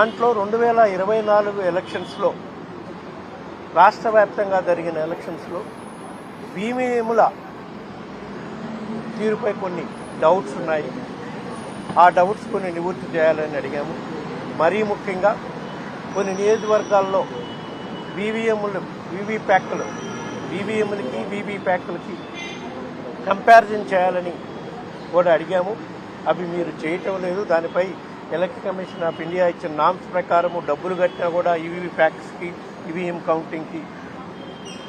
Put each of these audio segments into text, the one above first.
దాంట్లో 2024 ఎలక్షన్స్లో రాష్ట్ర వ్యాప్తంగా జరిగిన ఎలక్షన్స్లో ఈవీఎంల తీరుపై కొన్ని డౌట్స్ ఉన్నాయి. ఆ డౌట్స్ కొన్ని నివృత్తి చేయాలని అడిగాము. మరీ ముఖ్యంగా కొన్ని నియోజకవర్గాల్లో ఈవీఎంలకి వీవీప్యాట్లకి కంపారిజన్ చేయాలని కూడా అడిగాము. అవి మీరు చేయటం లేదు. దానిపై ఎలక్షన్ కమిషన్ ఆఫ్ ఇండియా ఇచ్చిన నామ్స్ ప్రకారము డబ్బులు కట్టినా కూడా ఈవీప్యాట్స్కి ఈవీఎం కౌంటింగ్కి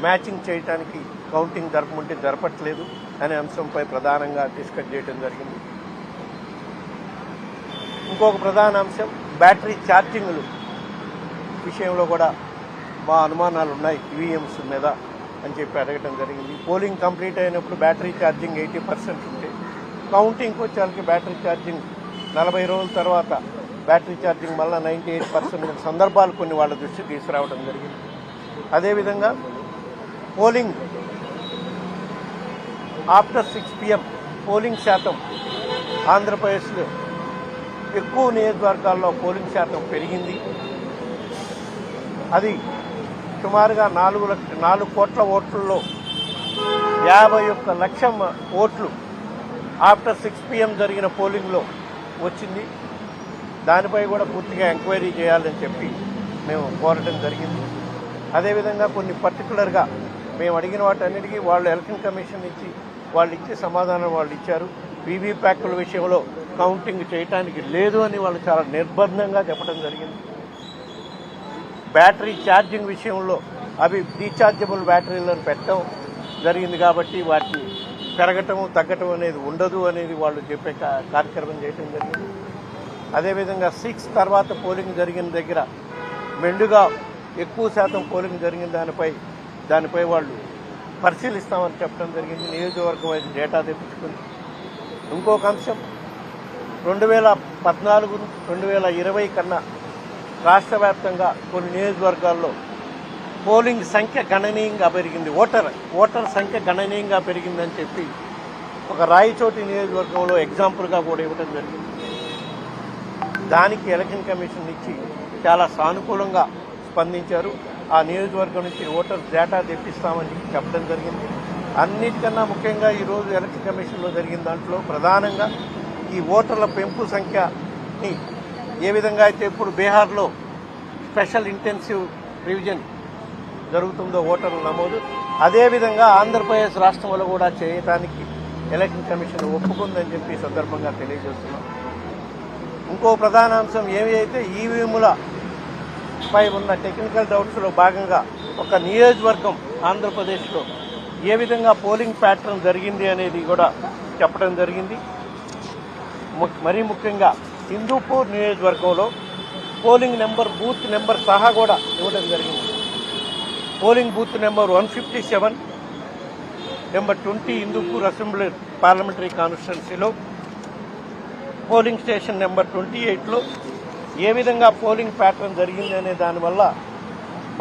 మ్యాచింగ్ చేయడానికి కౌంటింగ్ జరపమంటే జరపట్లేదు అనే అంశంపై ప్రధానంగా డిస్కస్ చేయడం జరిగింది. ఇంకొక ప్రధాన అంశం బ్యాటరీ ఛార్జింగ్లు విషయంలో కూడా మా అనుమానాలు ఉన్నాయి ఈవీఎంస్ మీద అని చెప్పి అడగటం జరిగింది. పోలింగ్ కంప్లీట్ అయినప్పుడు బ్యాటరీ ఛార్జింగ్ 80% ఉంటే కౌంటింగ్కి వచ్చేసరికి బ్యాటరీ ఛార్జింగ్ 40 రోజుల తర్వాత బ్యాటరీ ఛార్జింగ్ మళ్ళీ 98% సందర్భాలు కొన్ని వాళ్ళ దృష్టికి తీసుకురావడం జరిగింది. అదేవిధంగా పోలింగ్ ఆఫ్టర్ 6 PM పోలింగ్ శాతం ఆంధ్రప్రదేశ్లో ఎక్కువ నియోజకవర్గాల్లో పోలింగ్ శాతం పెరిగింది. అది సుమారుగా 4 కోట్ల ఓట్లలో 51 లక్షల ఓట్లు ఆఫ్టర్ 6 PM జరిగిన పోలింగ్లో వచ్చింది. దానిపై కూడా పూర్తిగా ఎంక్వైరీ చేయాలని చెప్పి మేము కోరటం జరిగింది. అదేవిధంగా కొన్ని పర్టికులర్గా మేము అడిగిన వాటన్నిటికీ వాళ్ళు ఎలక్షన్ కమిషన్ ఇచ్చి వాళ్ళు ఇచ్చే సమాధానం వాళ్ళు ఇచ్చారు. వీవీప్యాట్ల విషయంలో కౌంటింగ్ చేయడానికి లేదు అని వాళ్ళు చాలా నిర్బంధంగా చెప్పడం జరిగింది. బ్యాటరీ ఛార్జింగ్ విషయంలో అవి రీఛార్జబుల్ బ్యాటరీలను పెట్టడం జరిగింది కాబట్టి వాటిని పెరగటం తగ్గటం అనేది ఉండదు అనేది వాళ్ళు చెప్పే కార్యక్రమం చేయడం జరిగింది. అదేవిధంగా 6 తర్వాత పోలింగ్ జరిగిన దగ్గర మెండుగా ఎక్కువ శాతం పోలింగ్ జరిగిన దానిపై వాళ్ళు పరిశీలిస్తామని చెప్పడం జరిగింది. నియోజకవర్గం అయితే డేటా తెప్పించుకుంది. ఇంకొక అంశం 2014, 2020 కన్నా రాష్ట్ర వ్యాప్తంగా కొన్ని నియోజకవర్గాల్లో పోలింగ్ సంఖ్య గణనీయంగా పెరిగింది. ఓటర్ సంఖ్య గణనీయంగా పెరిగిందని చెప్పి ఒక రాయచోటి నియోజకవర్గంలో ఎగ్జాంపుల్గా కూడా ఇవ్వడం జరిగింది. దానికి ఎలక్షన్ కమిషన్ ఇచ్చి చాలా సానుకూలంగా స్పందించారు. ఆ నియోజకవర్గం నుంచి ఓటర్స్ డేటా తెప్పిస్తామని చెప్పడం జరిగింది. అన్నిటికన్నా ముఖ్యంగా ఈరోజు ఎలక్షన్ కమిషన్లో జరిగిన దాంట్లో ప్రధానంగా ఈ ఓటర్ల పెంపు సంఖ్యని ఏ విధంగా అయితే ఇప్పుడు బీహార్లో స్పెషల్ ఇంటెన్సివ్ రివిజన్ జరుగుతుందో ఓటర్ల నమోదు, అదేవిధంగా ఆంధ్రప్రదేశ్ రాష్ట్రంలో కూడా చేయడానికి ఎలక్షన్ కమిషన్ ఒప్పుకుందని చెప్పి ఈ సందర్భంగా తెలియజేస్తున్నాం. ఇంకో ప్రధాన అంశం ఏవి అయితే ఈవీఎంలపై ఉన్న టెక్నికల్ డౌట్స్లో భాగంగా ఒక నియోజకవర్గం ఆంధ్రప్రదేశ్లో ఏ విధంగా పోలింగ్ ప్యాటర్న్ జరిగింది అనేది కూడా చెప్పడం జరిగింది. మరీ ముఖ్యంగా హిందూపూర్ నియోజకవర్గంలో పోలింగ్ నెంబర్ బూత్ నెంబర్ సహా కూడా ఇవ్వడం జరిగింది. Polling booth number 157, number 20 Hindupur assembly parliamentary కాన్స్టిట్యున్సీలో, పోలింగ్ స్టేషన్ నెంబర్ 28లో ఏ విధంగా పోలింగ్ ప్యాటర్న్ జరిగింది అనే దానివల్ల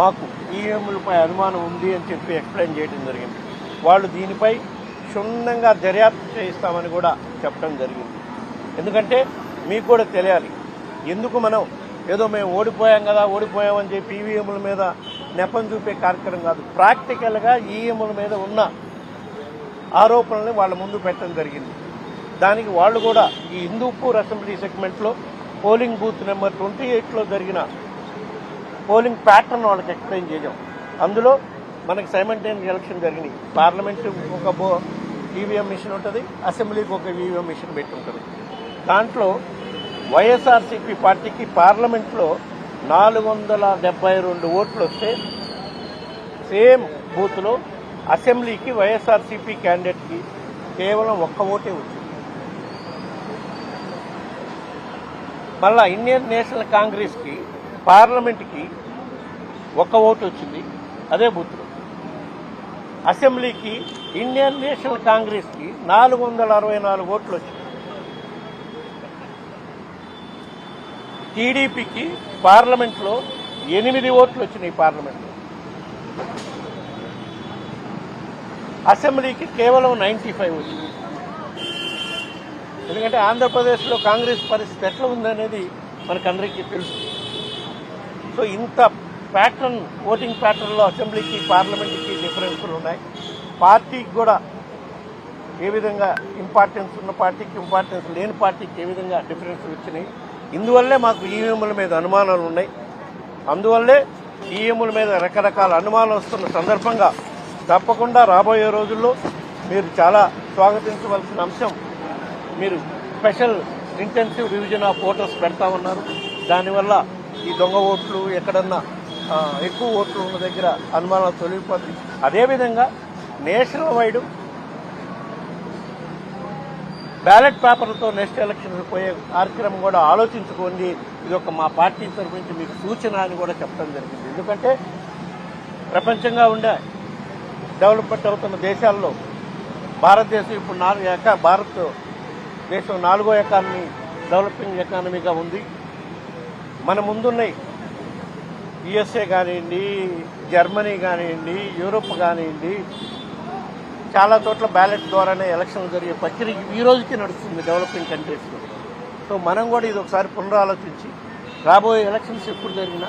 మాకు ఈవీఎంలపై అనుమానం ఉంది అని చెప్పి ఎక్స్ప్లెయిన్ చేయడం జరిగింది. వాళ్ళు దీనిపై క్షుణ్ణంగా దర్యాప్తు చేయిస్తామని కూడా చెప్పడం జరిగింది. ఎందుకంటే మీకు కూడా తెలియాలి, ఎందుకు మనం ఏదో మేము ఓడిపోయామని చెప్పి ఈవీఎంల మీద నెపం చూపే కార్యక్రమం కాదు. ప్రాక్టికల్గా ఈవీఎంల మీద ఉన్న ఆరోపణల్ని వాళ్ళ ముందు పెట్టడం జరిగింది. దానికి వాళ్ళు కూడా ఈ హిందూపూర్ అసెంబ్లీ సెగ్మెంట్లో పోలింగ్ బూత్ నెంబర్ 28లో జరిగిన పోలింగ్ ప్యాటర్న్ వాళ్ళకి ఎక్స్ప్లెయిన్ చేసాం. అందులో మనకి సైమల్టేనియస్ ఎలక్షన్ జరిగినాయి. పార్లమెంటు ఒక ఈవీఎం మిషన్ ఉంటుంది, అసెంబ్లీకి ఒక ఈవీఎం మిషన్ పెట్టి ఉంటుంది. దాంట్లో వైఎస్ఆర్సీపీ పార్టీకి పార్లమెంట్లో 472 ఓట్లు వస్తే సేమ్ బూత్లో అసెంబ్లీకి వైఎస్ఆర్సీపీ క్యాండిడేట్కి కేవలం 1 ఓటే వచ్చింది. మళ్ళా ఇండియన్ నేషనల్ కాంగ్రెస్కి పార్లమెంట్కి 1 ఓటు వచ్చింది అదే బూత్లో. అసెంబ్లీకి ఇండియన్ నేషనల్ కాంగ్రెస్కి 464 ఓట్లు వచ్చింది. టీడీపీకి పార్లమెంట్లో 8 ఓట్లు వచ్చినాయి. పార్లమెంట్లో అసెంబ్లీకి కేవలం 95 వచ్చింది. ఎందుకంటే ఆంధ్రప్రదేశ్లో కాంగ్రెస్ పరిస్థితి ఎట్లా ఉందనేది మనకందరికీ తెలుసు. సో ఇంత ప్యాటర్న్, ఓటింగ్ ప్యాటర్న్లో అసెంబ్లీకి పార్లమెంట్కి డిఫరెన్స్లు ఉన్నాయి. పార్టీకి కూడా ఏ విధంగా ఇంపార్టెన్స్ ఉన్న పార్టీకి, ఇంపార్టెన్స్ లేని పార్టీకి ఏ విధంగా డిఫరెన్స్లు వచ్చినాయి. ఇందువల్లే మాకు ఈవీఎంల మీద అనుమానాలు ఉన్నాయి. అందువల్లే ఈవీఎంల మీద రకరకాల అనుమానాలు వస్తున్న సందర్భంగా తప్పకుండా రాబోయే రోజుల్లో మీరు చాలా స్వాగతించవలసిన అంశం, మీరు special intensive revision of voters పెడతామన్నారు. దానివల్ల ఈ దొంగ ఓట్లు, ఎక్కడన్నా ఎక్కువ ఓట్లు ఉన్న దగ్గర అనుమానాలు తొలగిపోతాయి. అదేవిధంగా నేషనల్ వైడ్ బ్యాలెట్ పేపర్లతో నెక్స్ట్ ఎలక్షన్స్ పోయే కార్యక్రమం కూడా ఆలోచించుకోండి. ఇది ఒక మా పార్టీ తరఫు నుంచి మీకు సూచన అని కూడా చెప్పడం జరిగింది. ఎందుకంటే ప్రపంచంగా ఉండే డెవలప్మెంట్ అవుతున్న దేశాల్లో భారతదేశం ఇప్పుడు భారతదేశం 4వ ఎకానమీ, డెవలపింగ్ ఎకానమీగా ఉంది. మన ముందున్నాయి యుఎస్ఏ కానివ్వండి, జర్మనీ కానివ్వండి, యూరోప్ కానివ్వండి, చాలా చోట్ల బ్యాలెట్ ద్వారానే ఎలక్షన్లు జరిగే ప్రక్రియ ఈ రోజుకి నడుస్తుంది డెవలపింగ్ కంట్రీస్లో. సో మనం కూడా ఇది ఒకసారి పునరాలోచించి రాబోయే ఎలక్షన్స్ ఎప్పుడు జరిగినా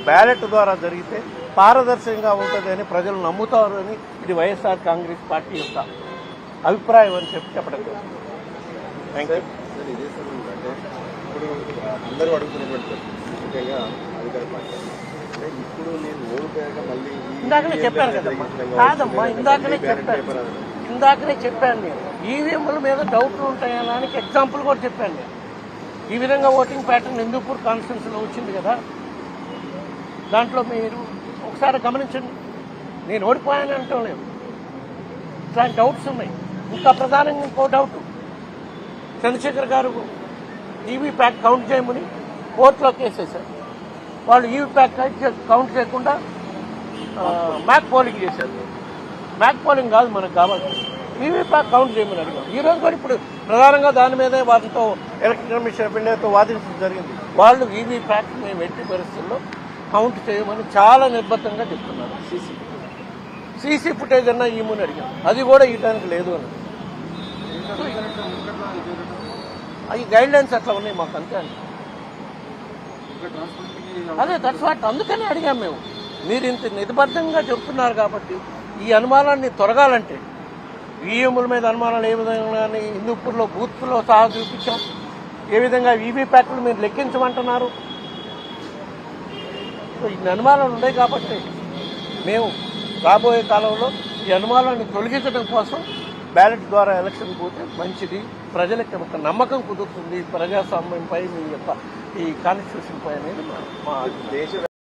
బ్యాలెట్ ద్వారా జరిగితే పారదర్శకంగా ఉంటుందని ప్రజలు నమ్ముతారు అని ఇది వైఎస్ఆర్ కాంగ్రెస్ పార్టీ యొక్క అభిప్రాయం అని చెప్పడం. Thank you. ఇప్పుడు అందరూ అడుగుతున్నటువంటి ముఖ్యంగా అధికార పార్టీ ఇప్పుడు నేను ఓడిపోయాక మళ్ళీ ఇందాకనే చెప్పాను కదమ్మా. కాదమ్మా, ఇందాకనే చెప్పాను నేను. ఈవీఎంల మీద డౌట్లు ఉంటాయనడానికి ఎగ్జాంపుల్ కూడా చెప్పాను నేను. ఈ విధంగా ఓటింగ్ ప్యాటర్న్ హిందూపూర్ కాన్స్టిట్యున్సీలో వచ్చింది కదా, దాంట్లో మీరు ఒకసారి గమనించండి. నేను ఓడిపోయాను అంటాం లేదు, ఇట్లాంటి డౌట్స్ ఉన్నాయి. ఇంకా ప్రధానంగా ఇంకో డౌట్, చంద్రశేఖర్ గారు ఈవీ ప్యాక్ కౌంట్ చేయమని కోర్టులో కేసేశారు. వాళ్ళు ఈవీ ప్యాక్ కౌంట్ చేయకుండా మ్యాక్ పోలింగ్ చేశారు. మ్యాక్ పోలింగ్ కాదు మనకు కావాల్సింది, ఈవీ ప్యాక్ కౌంట్ చేయమని అడిగాం. ఈ రోజు కూడా ఇప్పుడు ప్రధానంగా దాని మీదే వారితో ఎలక్షన్ కమిషన్ ఆఫ్ ఇండియాతో వాదించడం జరిగింది. వాళ్ళు ఈవీ ప్యాక్ మేము ఎట్టి పరిస్థితుల్లో కౌంట్ చేయమని చాలా నిర్బద్ధంగా చెప్తున్నారు. సీసీ ఫుటేజ్ అన్నా ఇవ్వమని అడిగాం, అది కూడా ఇవ్వడానికి లేదు అని. అవి గైడ్ లైన్స్ అట్లా ఉన్నాయి మాకు, అంతే అండి. అదే దట్స్ వాట్, అందుకనే అడిగాం మేము. మీరు ఇంత నిర్బద్ధంగా చెప్తున్నారు కాబట్టి ఈ అనుమానాన్ని తొలగాలంటే ఈవీఎంల మీద అనుమానాలు ఏ విధంగా హిందూపూర్లో బూత్లో సహా చూపించాం. ఏ విధంగా వీవీప్యాట్లు మీరు లెక్కించమంటున్నారు. ఇన్ని అనుమానాలు ఉన్నాయి కాబట్టి మేము రాబోయే కాలంలో ఈ అనుమానాన్ని తొలగించడం కోసం బ్యాలెట్ ద్వారా ఎలక్షన్ పోతే మంచిది. ప్రజలకి ఒక నమ్మకం కుదురుతుంది ప్రజాస్వామ్యంపై, మీ యొక్క ఈ కాన్స్టిట్యూషన్ పై అనేది మా